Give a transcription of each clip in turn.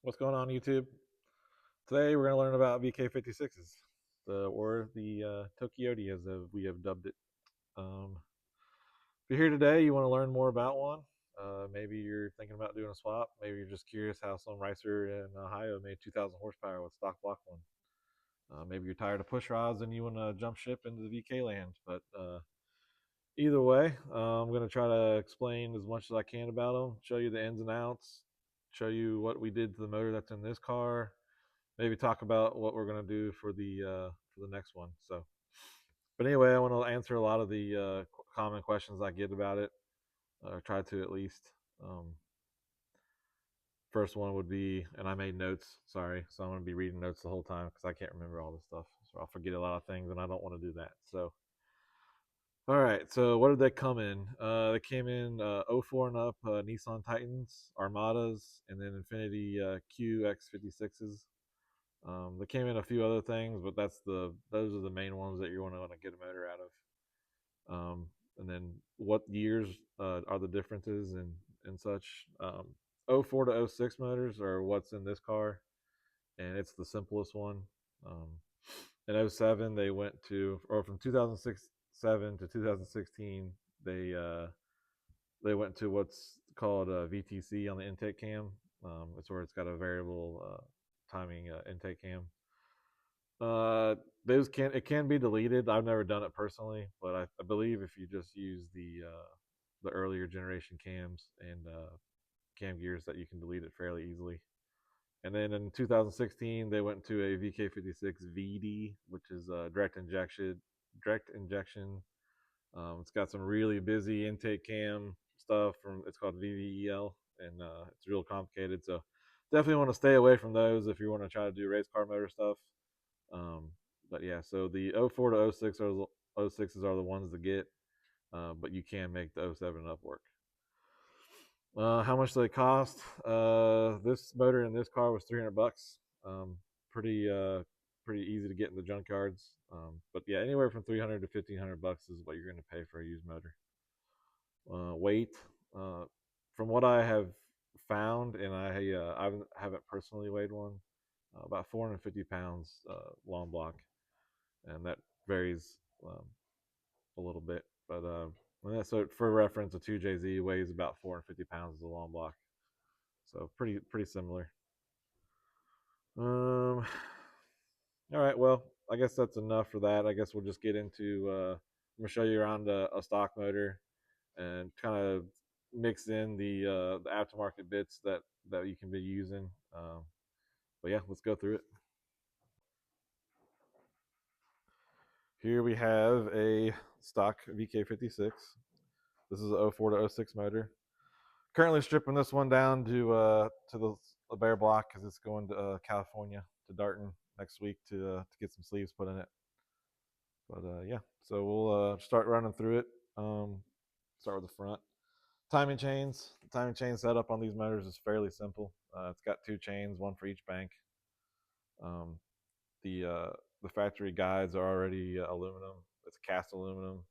What's going on, YouTube? Today we're going to learn about VK56s, or the Tokyoti as we have dubbed it. If you're here today, you want to learn more about one. Maybe you're thinking about doing a swap. Maybe you're just curious how some racer in Ohio made 2,000 horsepower with stock block one. Maybe you're tired of push rods and you want to jump ship into the VK land. But either way, I'm going to try to explain as much as I can about them, show you the ins and outs, show you what we did to the motor that's in this car, maybe talk about what we're going to do for the next one. So, but anyway, I want to answer a lot of the common questions I get about it. Try to at least. Um, First one would be, and I made notes. Sorry, so I'm going to be reading notes the whole time because I can't remember all this stuff. So I'll forget a lot of things, and I don't want to do that. So, all right. So what did they come in? They came in '04 and up Nissan Titans, Armadas, and then Infinity QX56s. They came in a few other things, but those are the main ones that you want to get a motor out of. And then what years are the differences and such. 04 to '06 motors are what's in this car, and it's the simplest one. Um, in '07 they went to, or from 2007 to 2016 they uh, they went to what's called a VTC on the intake cam. It's where it's got a variable timing intake cam. Uh, those can be deleted. I've never done it personally, but I believe if you just use the earlier generation cams and cam gears, that you can delete it fairly easily. And then in 2016, they went to a VK56 VD, which is direct injection. Direct injection. It's got some really busy intake cam stuff from. It's called VVEL, and it's real complicated. So definitely want to stay away from those if you want to try to do race car motor stuff. Um, but yeah, so the '04 to '06 are '06s are the ones to get, but you can make the '07 up work. How much do they cost? This motor in this car was 300 bucks. Pretty pretty easy to get in the junkyards. But yeah, anywhere from 300 to 1,500 bucks is what you're going to pay for a used motor. Weight, uh, from what I have found, and I haven't personally weighed one, about 450 pounds long block, and that varies a little bit. But so for reference, a 2JZ weighs about 450 pounds as a long block, so pretty similar. Um, all right, well, I guess that's enough for that. I guess we'll just get into. I'm gonna show you around a stock motor and kind of mix in the aftermarket bits that you can be using. But yeah, let's go through it. Here we have a stock VK56. This is a '04 to '06 motor. Currently stripping this one down to the bare block because it's going to California, to Darton next week to get some sleeves put in it. But yeah, so we'll start running through it. Start with the front. Timing chains. The timing chain setup on these motors is fairly simple. It's got two chains, one for each bank. Um, the uh, the factory guides are already aluminum. It's cast aluminum.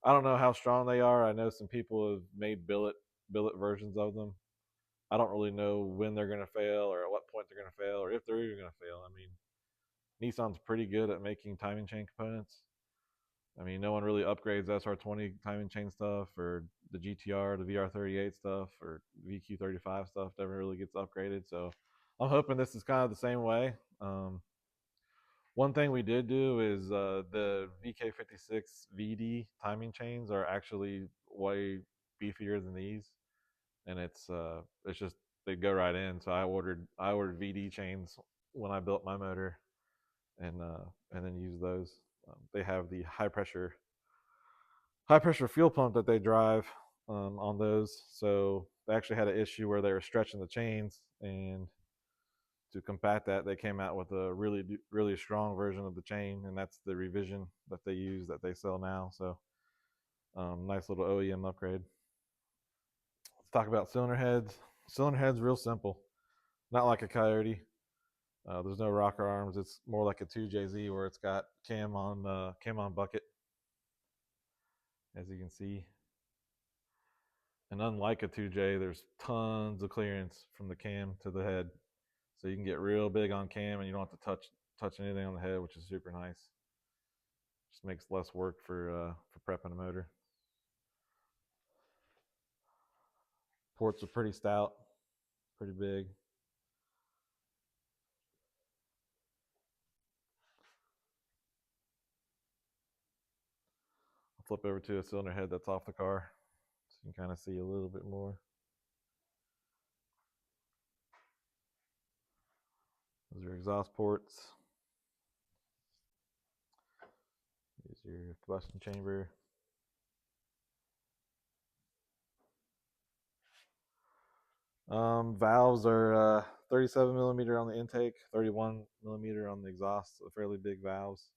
I don't know how strong they are. I know some people have made billet versions of them. I don't really know when they're going to fail or at what point they're going to fail or if they're even going to fail. I mean, Nissan's pretty good at making timing chain components. I mean, no one really upgrades SR20 timing chain stuff or the GTR, the VR38 stuff, or VQ35 stuff. Never really gets upgraded. So I'm hoping this is kind of the same way. One thing we did do is the VK56 VD timing chains are actually way beefier than these, and it's just they go right in. So I ordered VD chains when I built my motor, and then use those. They have the high pressure fuel pump that they drive on those. So they actually had an issue where they were stretching the chains, and to combat that, they came out with a really strong version of the chain, and that's the revision that they use that they sell now. So nice little OEM upgrade. Let's talk about cylinder heads. Cylinder heads real simple, not like a Coyote. There's no rocker arms. It's more like a 2JZ where it's got cam on bucket, as you can see. And unlike a 2J, there's tons of clearance from the cam to the head. so you can get real big on cam and you don't have to touch anything on the head, which is super nice. Just makes less work for prepping a motor. Ports are pretty stout, pretty big. I'll flip over to a cylinder head that's off the car so you can kind of see a little bit more. Those are exhaust ports. Here's your combustion chamber. Valves are 37 millimeter on the intake, 31 millimeter on the exhaust, so fairly big valves.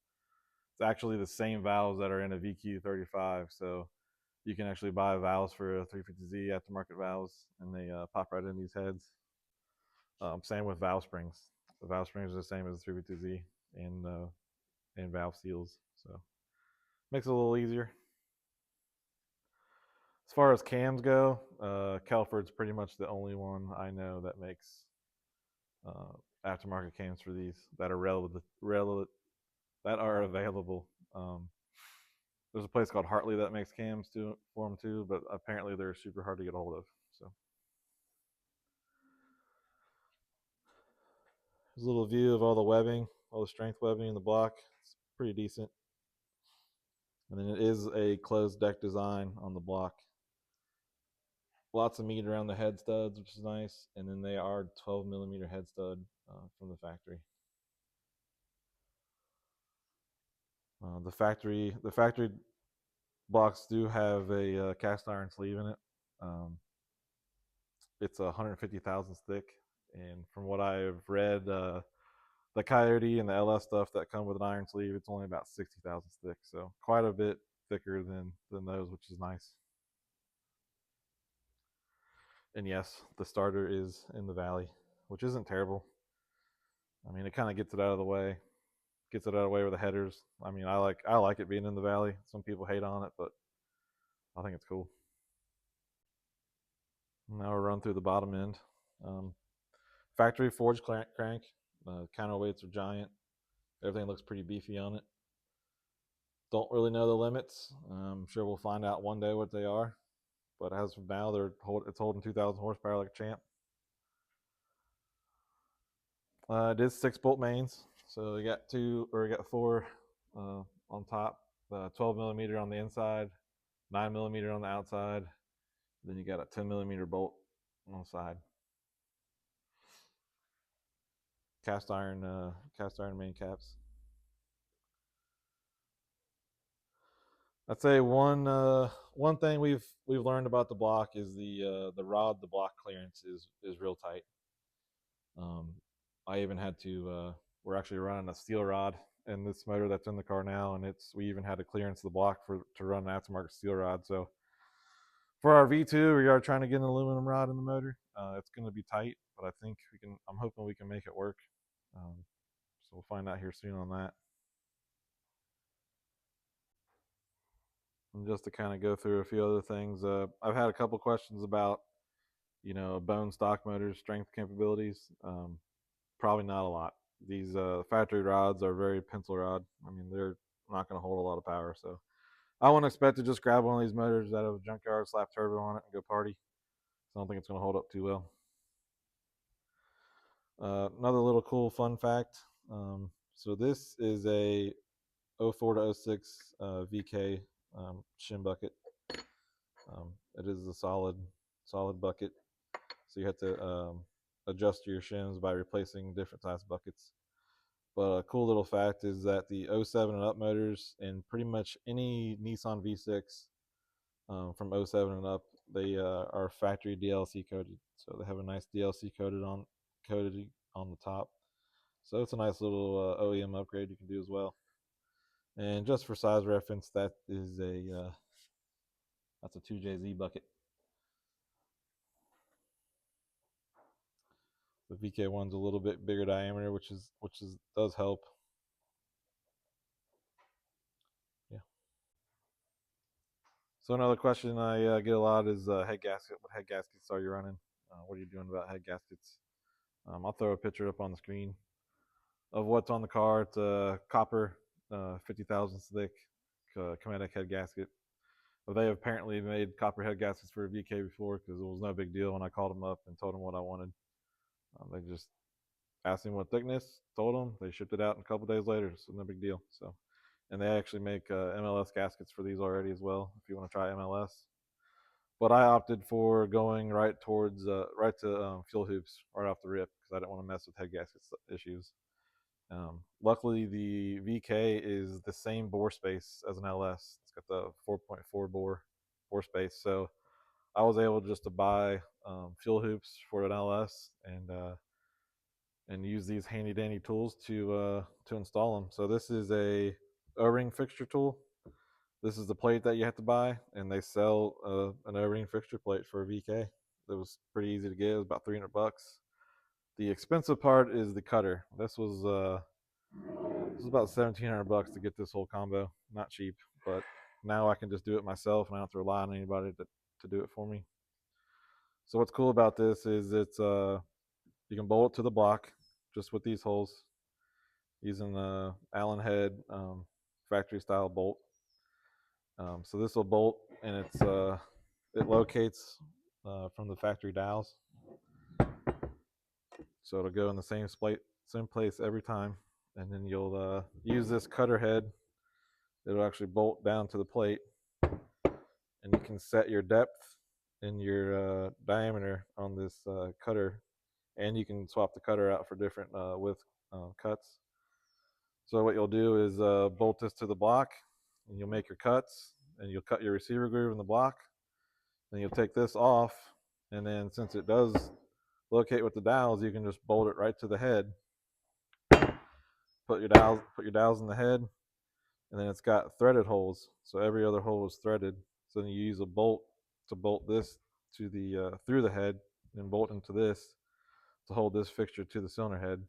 It's actually the same valves that are in a VQ35, so you can actually buy valves for a 350Z aftermarket valves, and they pop right in these heads. Same with valve springs. The valve springs are the same as the 350Z and valve seals, so makes it a little easier. As far as cams go, Kelford's pretty much the only one I know that makes aftermarket cams for these that are that are available. There's a place called Hartley that makes cams for them too, but apparently they're super hard to get a hold of. So there's a little view of all the webbing, all the strength webbing in the block. It's pretty decent. And then it is a closed deck design on the block. Lots of meat around the head studs, which is nice. And then they are 12 millimeter head stud from the factory. The factory blocks do have a cast iron sleeve in it. It's 150 thousandths thick, and from what I've read, the Coyote and the LS stuff that come with an iron sleeve, it's only about 60 thousandths thick, so quite a bit thicker than those, which is nice. And yes, the starter is in the valley, which isn't terrible. I mean, it kind of gets it out of the way. Gets it out of the way with the headers. I mean, I like it being in the valley. Some people hate on it, but I think it's cool. Now we'll run through the bottom end. Factory forged crank. Counterweights are giant. Everything looks pretty beefy on it. Don't really know the limits. I'm sure we'll find out one day what they are. But as of now, it's holding 2,000 horsepower like a champ. It is 6-bolt mains, so you got four on top. 12 millimeter on the inside, 9 millimeter on the outside. Then you got a 10 millimeter bolt on the side. Cast iron main caps. I'd say one thing we've learned about the block is the block clearance is real tight. I even had to we're actually running a steel rod in this motor that's in the car now, and we even had to clearance the block to run an aftermarket steel rod. So for our V2, we are trying to get an aluminum rod in the motor. It's going to be tight, but I think we can. I'm hoping we can make it work. So we'll find out here soon on that. And just to kind of go through a few other things, I've had a couple questions about, bone stock motors strength capabilities. Probably not a lot. These factory rods are very pencil rod. I mean, they're not going to hold a lot of power. So I wouldn't expect to just grab one of these motors out of a junkyard, slap turbo on it, and go party. So I don't think it's going to hold up too well. Another little cool fun fact. So this is a 04 to 06 VK shim bucket. It is a solid bucket. So you have to adjust your shims by replacing different size buckets. But a cool little fact is that the 07 and up motors and pretty much any Nissan V6 from 07 and up, they are factory DLC coated. So they have a nice DLC coated on the top. So it's a nice little OEM upgrade you can do as well. And just for size reference, that's a 2JZ bucket. The VK one's a little bit bigger diameter, which does help. Yeah. So another question I get a lot is head gasket. What head gaskets are you running? What are you doing about head gaskets? I'll throw a picture up on the screen of what's on the car. It's a copper 50 thousandths thick kinetic head gasket. But they apparently made copper head gaskets for a VK before because it was no big deal when I called them up and told them what I wanted. They just asked me what thickness, told them, they shipped it out, and a couple days later, so no big deal. So, and they actually make MLS gaskets for these already as well. If you want to try MLS, but I opted for going right towards right to fuel hoops right off the rip because I didn't want to mess with head gasket issues. Luckily, the VK is the same bore space as an LS. It's got the 4.4 bore space, so I was able just to buy fuel hoops for an LS and use these handy dandy tools to install them. So this is a O-ring fixture tool. This is the plate that you have to buy, and they sell an O-ring fixture plate for a VK. It was pretty easy to get. It was about $300. The expensive part is the cutter. This was about $1,700 to get this whole combo. Not cheap, but now I can just do it myself, and I don't have to rely on anybody to do it for me. So what's cool about this is you can bolt it to the block just with these holes using the Allen head factory style bolt. So this will bolt, and it locates from the factory dowels, so it'll go in the same place every time. And then you'll use this cutter head. It'll actually bolt down to the plate, and you can set your depth and your diameter on this cutter, and you can swap the cutter out for different width cuts. So what you'll do is bolt this to the block, and you'll make your cuts, and you'll cut your receiver groove in the block. Then you'll take this off, and then since it does locate with the dowels, you can just bolt it right to the head. Put your dowels in the head, and then it's got threaded holes, so every other hole is threaded. So then you use a bolt to bolt this to the through the head, and bolt into this to hold this fixture to the cylinder head.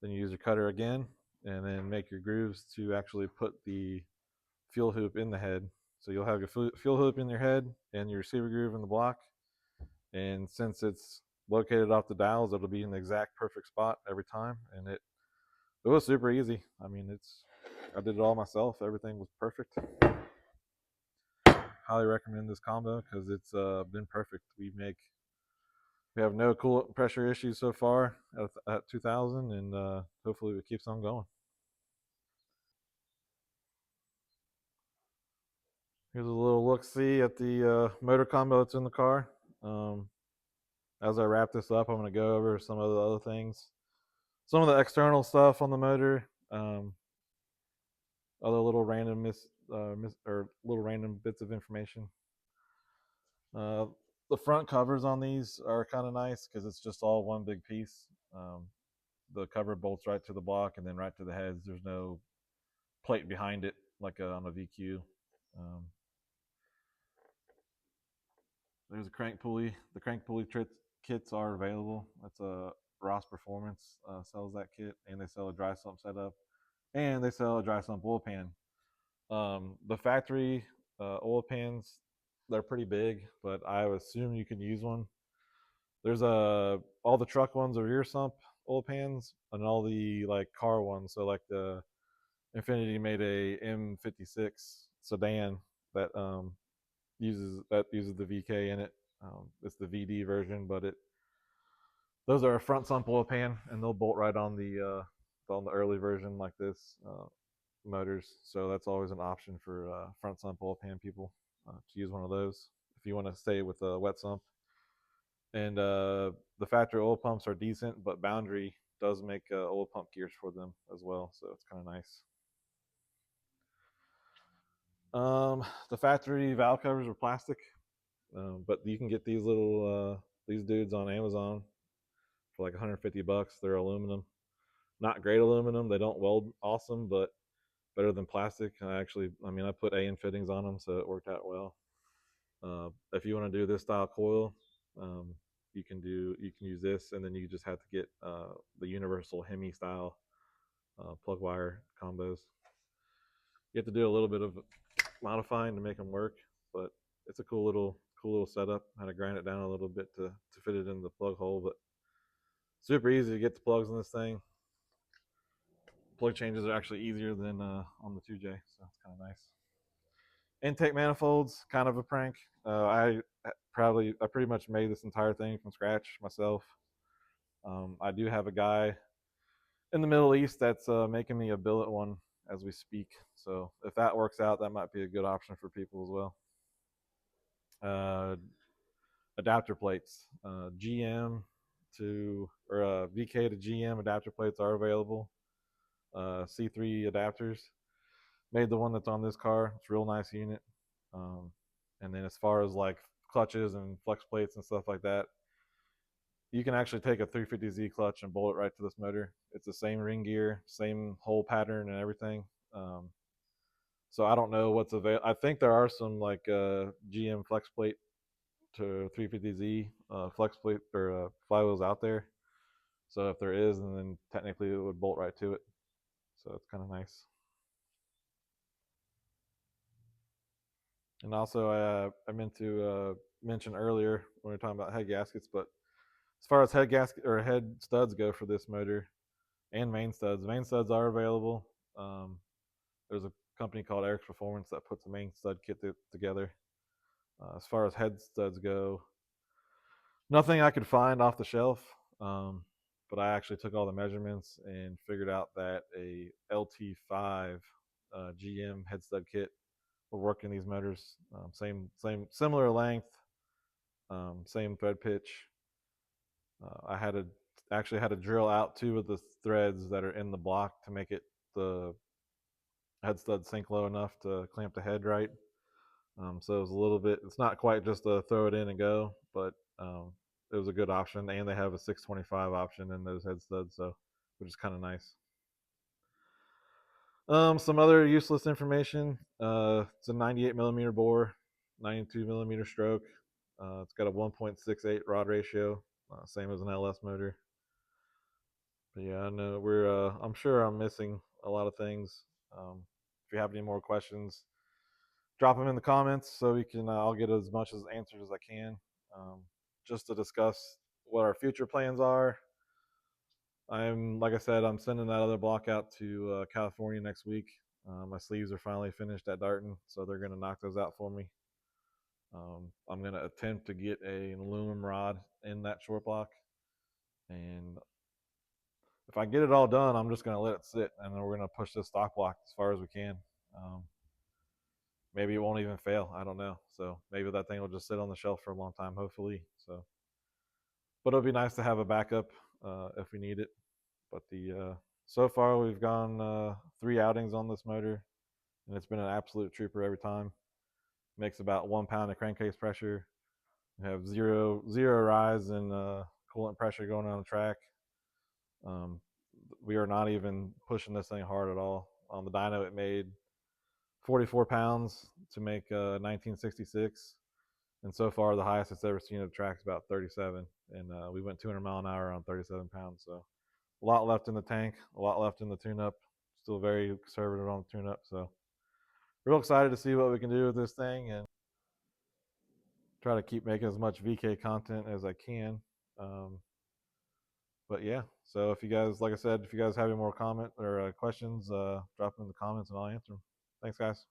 Then you use your cutter again, and then make your grooves to actually put the fuel hoop in the head. So you'll have your fuel hoop in your head and your receiver groove in the block. And since it's located off the dowels, it'll be in the exact perfect spot every time. And it was super easy. I mean, I did it all myself. Everything was perfect. Highly recommend this combo because it's been perfect. We have no coolant pressure issues so far at 2000, and hopefully it keeps on going. Here's a little look-see at the motor combo that's in the car. Um, as I wrap this up, I'm going to go over some of the other things. Some of the external stuff on the motor, other little random or little random bits of information. Uh, the front covers on these are kind of nice because it's just all one big piece. The cover bolts right to the block and then right to the heads. There's no plate behind it like on a VQ. Um, there's a crank pulley. The crank pulley kits are available. That's a Ross Performance sells that kit, and they sell a dry sump setup, and they sell a dry sump oil pan. The factory oil pans, they're pretty big, but I assume you can use one. There's all the truck ones are rear sump oil pans, and all the like car ones. So like the Infiniti made a M56 sedan that uses the VK in it. It's the VD version, but those are a front sump oil pan, and they'll bolt right on the early version like this motors. So that's always an option for front sump oil pan people to use one of those if you want to stay with a wet sump. And the factory oil pumps are decent, but Boundary does make oil pump gears for them as well, so it's kind of nice. The factory valve covers are plastic, but you can get these dudes on Amazon for like $150. They're aluminum, not great aluminum. They don't weld awesome, but better than plastic. I put AN fittings on them, so it worked out well. If you want to do this style coil, um, you can use this, and then you just have to get the universal Hemi style plug wire combos. You have to do a little bit of modifying to make them work, but it's a cool little setup. I had to grind it down a little bit to fit it in the plug hole, but Super easy to get the plugs in this thing. Plug changes are actually easier than on the 2J, so it's kind of nice. Intake manifolds, kind of a prank. I pretty much made this entire thing from scratch myself. I do have a guy in the Middle East that's making me a billet one as we speak. So if that works out, that might be a good option for people as well. Uh, Adapter plates, GM to or VK to GM adapter plates are available. C3 adapters. Made the one that's on this car. It's a real nice unit. Um, and then as far as like clutches and flex plates and stuff like that, you can actually take a 350Z clutch and bolt it right to this motor. It's the same ring gear, same hole pattern and everything. So I don't know what's available. I think there are some like GM flex plate to 350Z flex plate or flywheels out there. So if there is, then technically it would bolt right to it. So it's kind of nice. And also, I meant to mention earlier when we were talking about head gaskets, but as far as head gasket or head studs go for this motor and main studs are available. Um, there's a company called Eric's Performance that puts the main stud kit together. As far as head studs go, nothing I could find off the shelf. But I actually took all the measurements and figured out that a LT5 GM head stud kit will work in these motors. Similar length, same thread pitch. I had to actually had to drill out two of the threads that are in the block to make it the head stud sink low enough to clamp the head right. So it was a little bit. It's not quite just a throw it in and go, but it was a good option. And they have a 625 option in those head studs, so which is kind of nice. Some other useless information. It's a 98 millimeter bore, 92 millimeter stroke. It's got a 1.68 rod ratio, same as an LS motor. But yeah, I know we're. I'm sure I'm missing a lot of things. If you have any more questions, drop them in the comments so we can. I'll get as much as answers as I can, just to discuss what our future plans are. Like I said, I'm sending that other block out to California next week. My sleeves are finally finished at Darton, so they're going to knock those out for me. I'm going to attempt to get an aluminum rod in that short block, and if I get it all done, I'm just going to let it sit, and then we're going to push this stock block as far as we can. Maybe it won't even fail. I don't know. So maybe that thing will just sit on the shelf for a long time, hopefully. So, but it'll be nice to have a backup if we need it. But the so far we've gone 3 outings on this motor, and it's been an absolute trooper every time. Makes about 1 pound of crankcase pressure. We have zero rise in coolant pressure going on the track. Um, we are not even pushing this thing hard at all. On the dyno, it made 44 pounds to make 1966, and so far the highest it's ever seen at the track is about 37, and we went 200 mile an hour on 37 pounds. So a lot left in the tank, a lot left in the tune-up. Still very conservative on the tune-up, so real excited to see what we can do with this thing and try to keep making as much VK content as I can. Um, but yeah, so if you guys, like I said, if you guys have any more comment or questions, drop them in the comments and I'll answer them. Thanks, guys.